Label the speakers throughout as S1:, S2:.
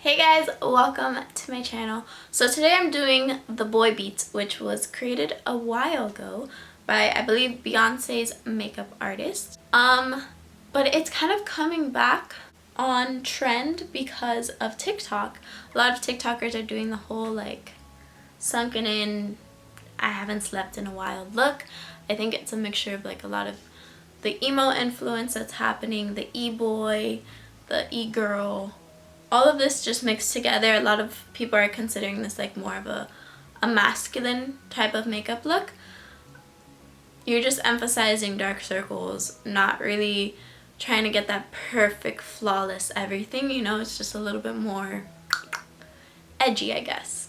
S1: Hey guys, welcome to my channel. So today I'm doing the boy beats, which was created a while ago by, I believe, Beyonce's makeup artist. But it's kind of coming back on trend because of TikTok. A lot of TikTokers are doing the whole like sunken in, I haven't slept in a while look. I think it's a mixture of like a lot of the emo influence that's happening, the e-boy, the e-girl, all of this just mixed together. A lot of people are considering this like more of a masculine type of makeup look. You're just emphasizing dark circles, not really trying to get that perfect, flawless everything, you know, it's just a little bit more edgy, I guess,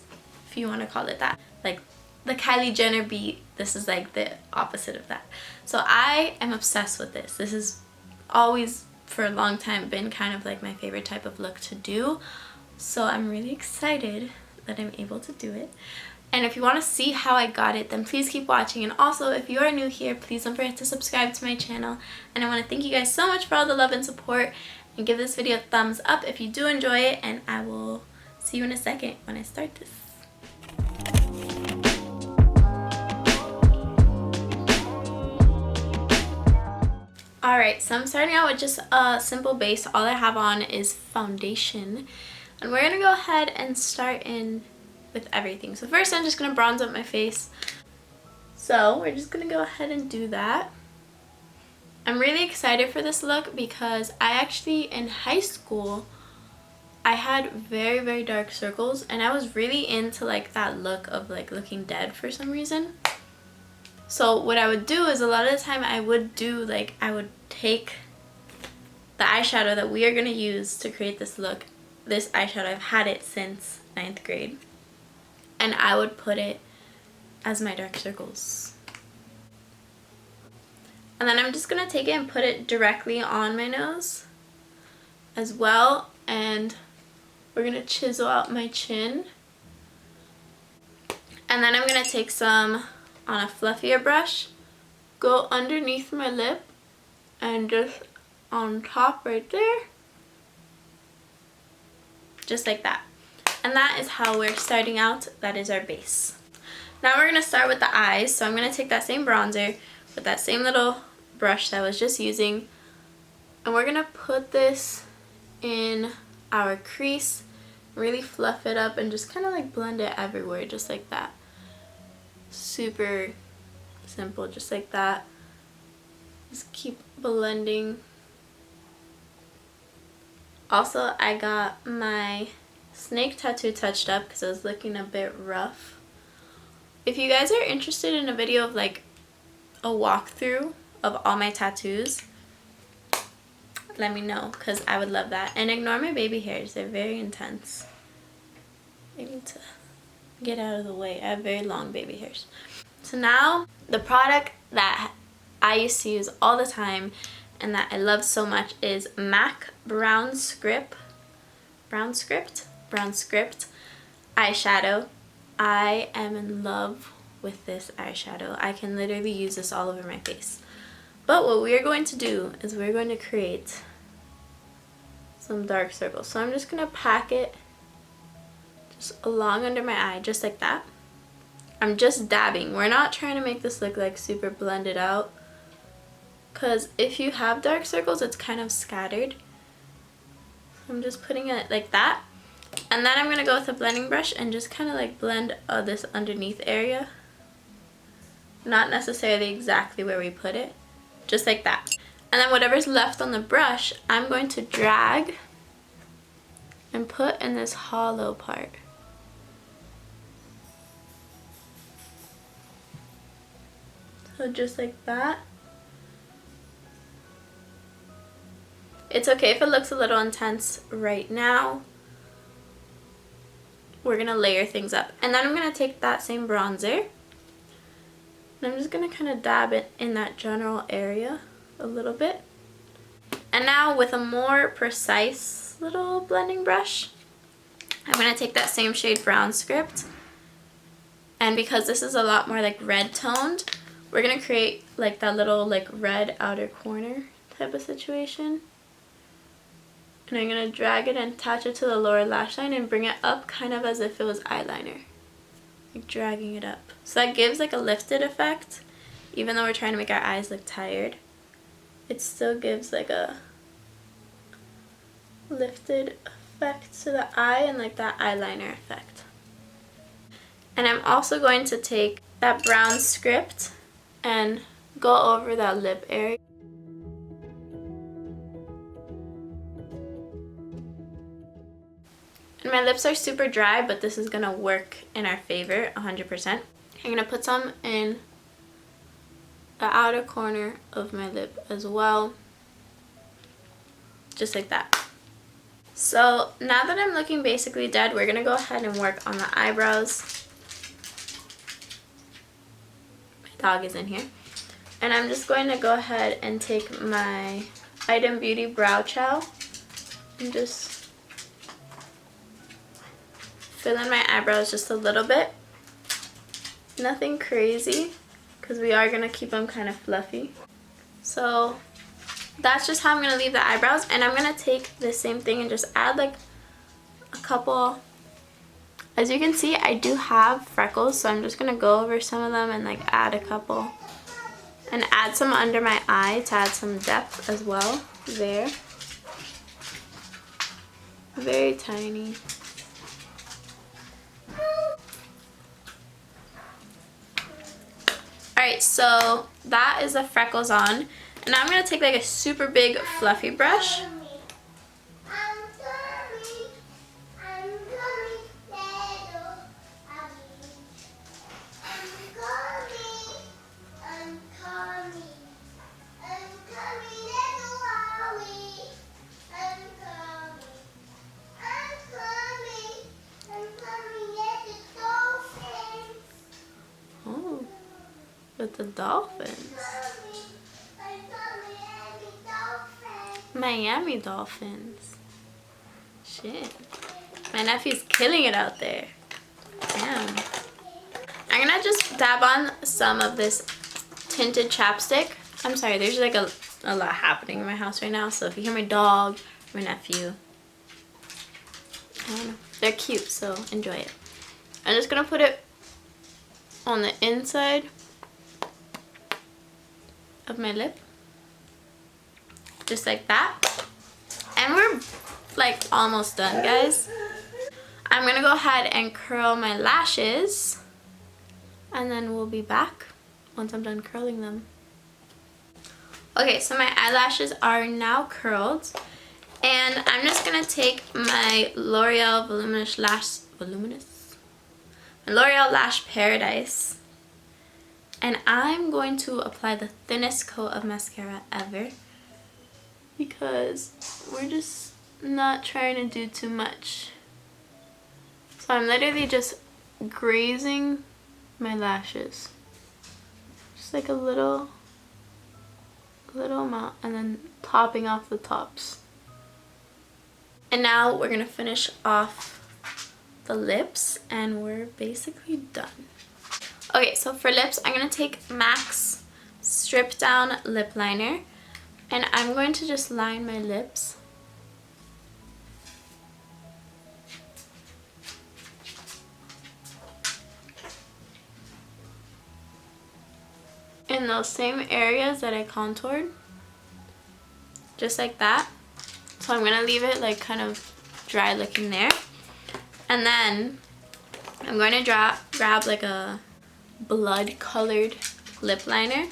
S1: if you want to call it that. Like the Kylie Jenner beat, this is like the opposite of that. So I am obsessed with this. This is always, for a long time, been kind of like my favorite type of look to do. So I'm really excited that I'm able to do it. And if you want to see how I got it, then please keep watching. And also, if you are new here, please don't forget to subscribe to my channel. And I want to thank you guys so much for all the love and support. And give this video a thumbs up if you do enjoy it. And I will see you in a second when I start this. Alright, so I'm starting out with just a simple base. All I have on is foundation. And we're going to go ahead and start in with everything. So first I'm just going to bronze up my face. So we're just going to go ahead and do that. I'm really excited for this look because I actually, in high school, I had very, very dark circles. And I was really into like that look of like looking dead for some reason. So what I would do is a lot of the time I would take the eyeshadow that we are going to use to create this look. This eyeshadow, I've had it since 9th grade. And I would put it as my dark circles. And then I'm just going to take it and put it directly on my nose as well. And we're going to chisel out my chin. And then I'm going to take some on a fluffier brush, go underneath my lip and just on top right there, just like that. And that is how we're starting out. That is our base. Now we're going to start with the eyes. So I'm going to take that same bronzer with that same little brush that I was just using, and we're going to put this in our crease, really fluff it up and just kind of like blend it everywhere, just like that. Super simple, just like that. Just keep blending. Also, I got my snake tattoo touched up because it was looking a bit rough. If you guys are interested in a video of like a walkthrough of all my tattoos, let me know because I would love that. And ignore my baby hairs, they're very intense. I need to get out of the way. I have very long baby hairs. So now the product that I used to use all the time and that I love so much is MAC Brown Script eyeshadow. I am in love with this eyeshadow. I can literally use this all over my face. But what we are going to do is we're going to create some dark circles. So I'm just going to pack it just along under my eye, just like that. I'm just dabbing. We're not trying to make this look like super blended out, because if you have dark circles, it's kind of scattered. So I'm just putting it like that. And then I'm going to go with a blending brush and just kind of like blend this underneath area. Not necessarily exactly where we put it, just like that. And then whatever's left on the brush, I'm going to drag and put in this hollow part. So just like that. It's okay if it looks a little intense right now. We're going to layer things up. And then I'm going to take that same bronzer and I'm just going to kind of dab it in that general area a little bit. And now with a more precise little blending brush, I'm going to take that same shade Brown Script. And because this is a lot more like red toned, we're going to create like that little like red outer corner type of situation. And I'm going to drag it and attach it to the lower lash line and bring it up kind of as if it was eyeliner. Like dragging it up. So that gives like a lifted effect. Even though we're trying to make our eyes look tired, it still gives like a lifted effect to the eye and like that eyeliner effect. And I'm also going to take that brown script and go over that lip area. And my lips are super dry, but this is going to work in our favor 100%. I'm going to put some in the outer corner of my lip as well. Just like that. So now that I'm looking basically dead, we're going to go ahead and work on the eyebrows. My dog is in here. And I'm just going to go ahead and take my Item Beauty Brow Chow and just fill in my eyebrows just a little bit. Nothing crazy, because we are going to keep them kind of fluffy. So that's just how I'm going to leave the eyebrows. And I'm going to take the same thing and just add like a couple. As you can see, I do have freckles, so I'm just going to go over some of them and like add a couple. And add some under my eye to add some depth as well. There. Very tiny. Alright, so that is the freckles on. And I'm going to take like a super big fluffy brush. With the dolphins. Miami Dolphins. Shit. My nephew's killing it out there. Damn. I'm gonna just dab on some of this tinted chapstick. I'm sorry, there's like a lot happening in my house right now, so if you hear my dog, my nephew, I don't know. They're cute, so enjoy it. I'm just gonna put it on the inside of my lip, just like that, and we're like almost done, guys. I'm gonna go ahead and curl my lashes, and then we'll be back once I'm done curling them. Okay, so my eyelashes are now curled, and I'm just gonna take my L'Oreal L'Oreal Lash Paradise. And I'm going to apply the thinnest coat of mascara ever, because we're just not trying to do too much. So I'm literally just grazing my lashes. Just like a little amount, and then topping off the tops. And now we're gonna finish off the lips, and we're basically done. Okay, so for lips, I'm going to take MAC's Strip Down Lip Liner, and I'm going to just line my lips. In those same areas that I contoured. Just like that. So I'm going to leave it like kind of dry looking there. And then I'm going to grab like a blood colored lip liner,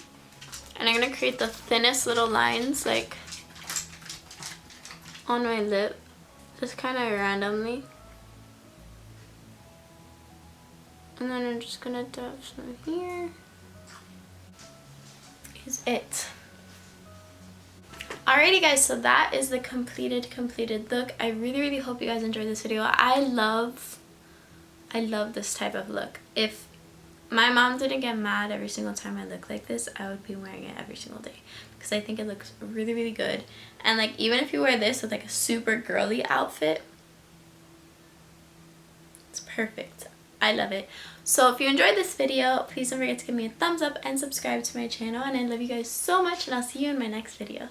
S1: and I'm going to create the thinnest little lines like on my lip, just kind of randomly, and then I'm just going to dab some here. Is it. Alrighty guys, so that is the completed look. I really hope you guys enjoyed this video. I love this type of look. If my mom didn't get mad every single time I look like this, I would be wearing it every single day, because I think it looks really good. And like, even if you wear this with like a super girly outfit, it's perfect. I love it. So if you enjoyed this video, please don't forget to give me a thumbs up and subscribe to my channel, and I love you guys so much, and I'll see you in my next video.